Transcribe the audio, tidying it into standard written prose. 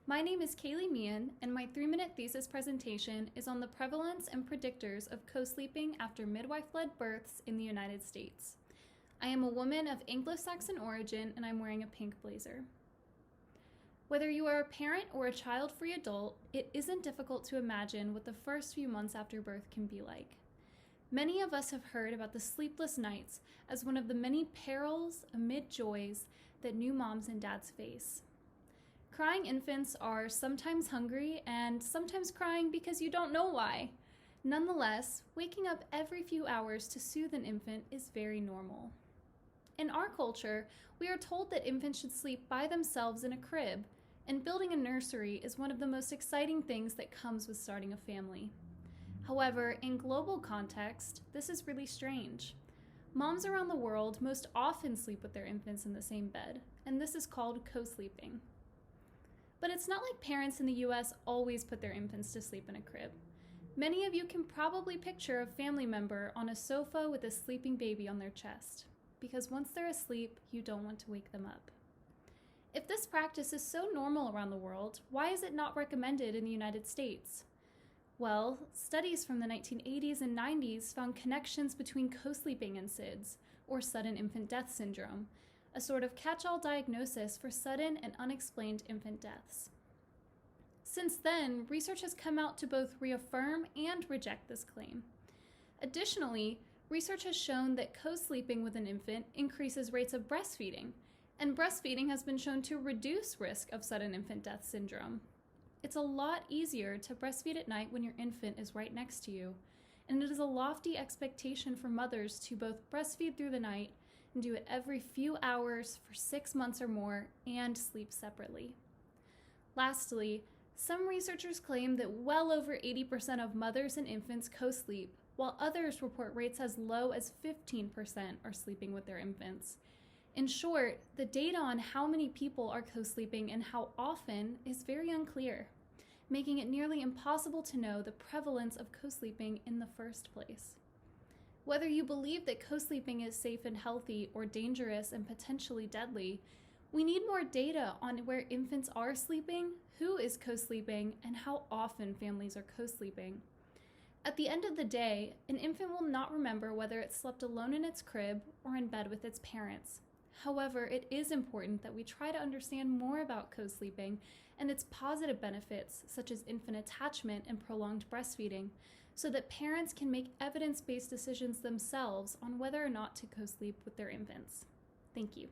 My name is Kayleigh Meighan, and my 3-minute thesis presentation is on the prevalence and predictors of co-sleeping after midwife-led births in the United States. I am a woman of Anglo-Saxon origin, and I'm wearing a pink blazer. Whether you are a parent or a child-free adult, it isn't difficult to imagine what the first few months after birth can be like. Many of us have heard about the sleepless nights as one of the many perils amid joys that new moms and dads face. Crying infants are sometimes hungry and sometimes crying because you don't know why. Nonetheless, waking up every few hours to soothe an infant is very normal. In our culture, we are told that infants should sleep by themselves in a crib, and building a nursery is one of the most exciting things that comes with starting a family. However, in global context, this is really strange. Moms around the world most often sleep with their infants in the same bed, and this is called co-sleeping. But it's not like parents in the US always put their infants to sleep in a crib. Many of you can probably picture a family member on a sofa with a sleeping baby on their chest, because once they're asleep, you don't want to wake them up. If this practice is so normal around the world, why is it not recommended in the United States? Well, studies from the 1980s and 90s found connections between co-sleeping and SIDS, or sudden infant death syndrome, a sort of catch-all diagnosis for sudden and unexplained infant deaths. Since then, research has come out to both reaffirm and reject this claim. Additionally, research has shown that co-sleeping with an infant increases rates of breastfeeding, and breastfeeding has been shown to reduce risk of sudden infant death syndrome. It's a lot easier to breastfeed at night when your infant is right next to you, and it is a lofty expectation for mothers to both breastfeed through the night and do it every few hours for 6 months or more and sleep separately. Lastly, some researchers claim that well over 80% of mothers and infants co-sleep, while others report rates as low as 15% are sleeping with their infants. In short, the data on how many people are co-sleeping and how often is very unclear, making it nearly impossible to know the prevalence of co-sleeping in the first place. Whether you believe that co-sleeping is safe and healthy or dangerous and potentially deadly, we need more data on where infants are sleeping, who is co-sleeping, and how often families are co-sleeping. At the end of the day, an infant will not remember whether it slept alone in its crib or in bed with its parents. However, it is important that we try to understand more about co-sleeping and its positive benefits, such as infant attachment and prolonged breastfeeding, so that parents can make evidence-based decisions themselves on whether or not to co-sleep with their infants. Thank you.